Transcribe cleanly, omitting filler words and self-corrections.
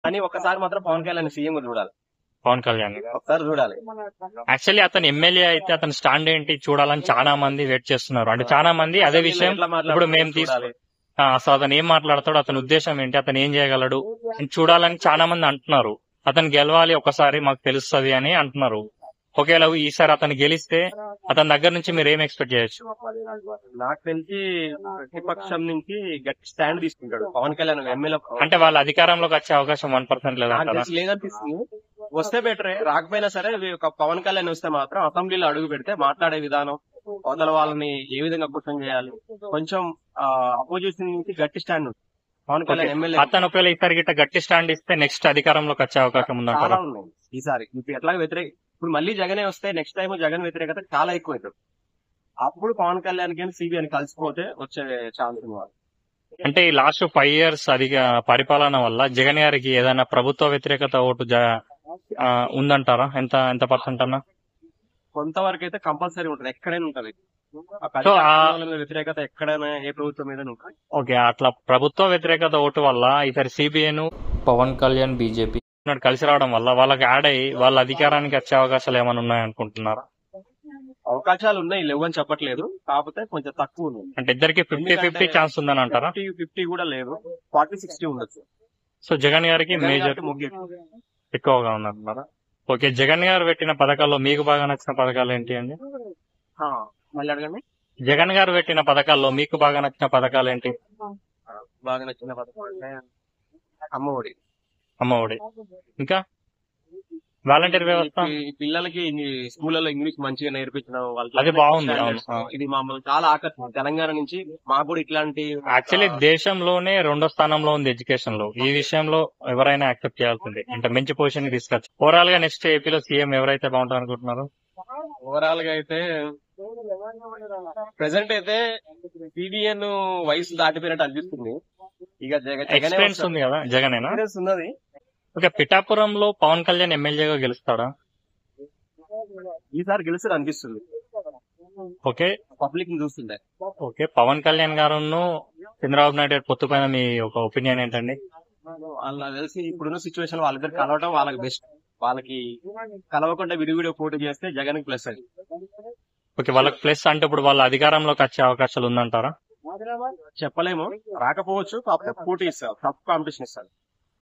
కానీ ఒక్కసారి మాత్రం పవన్ కళ్యాణ్ సీఎం చూడాలి, పవన్ కళ్యాణ్ ఒకసారి చూడాలి. యాక్చువల్లీ అతను ఎమ్మెల్యే అయితే అతని స్టాండ్ ఏంటి చూడాలని చాలా మంది వెయిట్ చేస్తున్నారు. అంటే చాలా మంది అదే విషయం ఎట్లా ఇప్పుడు మాట్లాడుతున్నాడో మేము చూడాలి. అసలు అతను ఏం మాట్లాడతాడు, అతని ఉద్దేశం ఏంటి, అతను ఏం చేయగలడు అని చూడాలని చాలా మంది అంటున్నారు. అతను గెలవాలి ఒకసారి మాకు తెలుస్తుంది అని అంటున్నారు. ఒకవేళ ఈసారి అతను గెలిస్తే అతని దగ్గర నుంచి మీరు ఏం ఎక్స్పెక్ట్ చేయొచ్చు? నాకు తెలిసి ప్రతిపక్షం నుంచి గట్టి స్టాండ్ తీసుకుంటాడు పవన్ కళ్యాణ్ ఎమ్మెల్యే. అంటే వాళ్ళ అధికారంలోకి వచ్చే అవకాశం 1% నాకు లేదంటారా? తెలిసి లేదనిపిస్తుంది. వస్తే బెటరే, రాకపోయినా సరే ఒక పవన్ కళ్యాణ్ వస్తే మాత్రం అసెంబ్లీలో అడుగు పెడితే మాట్లాడే విధానం, అవతల వాళ్ళని ఏ విధంగా క్వశ్చన్ చేయాలి, కొంచెం అపోజిషన్ నుంచి గట్టి స్టాండ్ ఉంది పవన్ కళ్యాణ్ ఎమ్మెల్యే. అతను ఒకవేళ ఈసారి గిట్ట గట్టి స్టాండ్ ఇస్తే నెక్స్ట్ అధికారంలోకి వచ్చే అవకాశం ఉందంటారా? చాలా ఉన్నాయి ఈసారి. ఇప్పుడు ఎట్లా వ్యతిరేక, ఇప్పుడు మళ్ళీ జగనే వస్తే నెక్స్ట్ టైం జగన్ వ్యతిరేకత చాలా ఎక్కువ అవుతుంది. అప్పుడు పవన్ కళ్యాణ్ కానీ సిబిఐని కలిసిపోతే వచ్చే ఛాన్స్ ఉంది. అంటే ఈ లాస్ట్ 5 years అధిక పరిపాలన వల్ల జగన్ గారికి ఏదైనా ప్రభుత్వ వ్యతిరేకత ఓటు ఉందంటారా? ఎంత ఎంత పర్సెంట్ అన్నా? కొంతవరకు అయితే కంపల్సరీ ఉంటుంది, ఎక్కడైనా ఉంటుంది. సో వ్యతిరేకత ఎక్కడైనా ఏ ప్రభుత్వం మీద ఉంటుంది. ఓకే, అట్లా ప్రభుత్వ వ్యతిరేకత ఓటు వల్ల ఈసారి సిబిఐను పవన్ కళ్యాణ్ బీజేపీ కలిసి రావడం వల్ల వాళ్ళకి యాడ్ అయ్యి వాళ్ళ అధికారానికి వచ్చే అవకాశాలు ఏమైనా ఉన్నాయనుకుంటున్నారా? అవకాశాలు ఉన్నాయి, లేవని చెప్పట్లేదు, కాకపోతే కొంచెం తక్కువ ఉంది. అంటే ఇద్దరికి 50-50 ఛాన్స్ ఉందని అంటారా? 50-50 కూడా లేదు, 40-60 ఉండొచ్చు. సో జగన్ గారికి మేజర్ ముగ్గు ఎక్కువగా ఉందంటున్నారా? ఓకే, జగన్ గారు పెట్టిన పథకాల్లో మీకు బాగా నచ్చిన పథకాలు ఏంటి అండి? మళ్ళీ అడగండి. జగన్ గారు పెట్టిన పథకాల్లో మీకు బాగా నచ్చిన పథకాలు ఏంటి? బాగా నచ్చిన పథకం అంటే అమ్మఒడి. అమ్మఒడి, ఇంకా వాలంటీర్ వ్యవస్థ. ఈ పిల్లలకి స్కూళ్ళలో ఇంగ్లీష్ మంచిగా నేర్పించడం, అది బాగుంది. ఇది మమ్మల్ని చాలా ఆకర్షించింది. తెలంగాణ నుంచి మాకు కూడా ఇట్లాంటి యాక్చువల్లీ దేశంలోనే 2వ స్థానంలో ఉంది ఎడ్యుకేషన్ లో. ఈ విషయంలో ఎవరైనా యాక్సెప్ట్ చేయాల్సిందే, అంటే మంచి పొజిషన్ తీసుకొచ్చు. ఓవరాల్ గా నెక్స్ట్ ఏపీలో సీఎం ఎవరైతే బాగుంటారు అనుకుంటున్నారు? ఓవరాల్ గా అయితే ప్రెసెంట్ అయితే సిబిఎన్ వయసు దాటిపోయినట్టు అనిపిస్తుంది. ఇక ఎక్స్పీరియన్స్ ఉంది కదా జగనేనా? ఉన్నది. ఓకే, పిఠాపురంలో పవన్ కళ్యాణ్ ఎమ్మెల్యేగా గెలుస్తాడా? ఈసారి గెలుస్తుంది అనిపిస్తుంది. ఓకే, పబ్లిక్ ని చూస్తుండే. ఓకే, పవన్ కళ్యాణ్ గారును చంద్రబాబు నాయుడు గారి పొత్తు పైన మీ ఒక ఒపీనియన్ ఏంటండి? వాళ్ళ తెలిసి ఇప్పుడున్న సిచ్యువేషన్ వాళ్ళిద్దరు కలవటం వాళ్ళకి బెస్ట్. వాళ్ళకి కలవకుండా విడివిడిగా పోటీ చేస్తే జగన్ కి ప్లస్ అది. ఓకే, వాళ్ళకి ప్లస్ అంటే ఇప్పుడు వాళ్ళ అధికారంలోకి వచ్చే అవకాశాలు ఉందంటారా? చెప్పలేము, రాకపోవచ్చు, కాకపోతే పోటీ ఇస్తారు, టఫ్ కాంపిటీషన్ ఇస్తారు.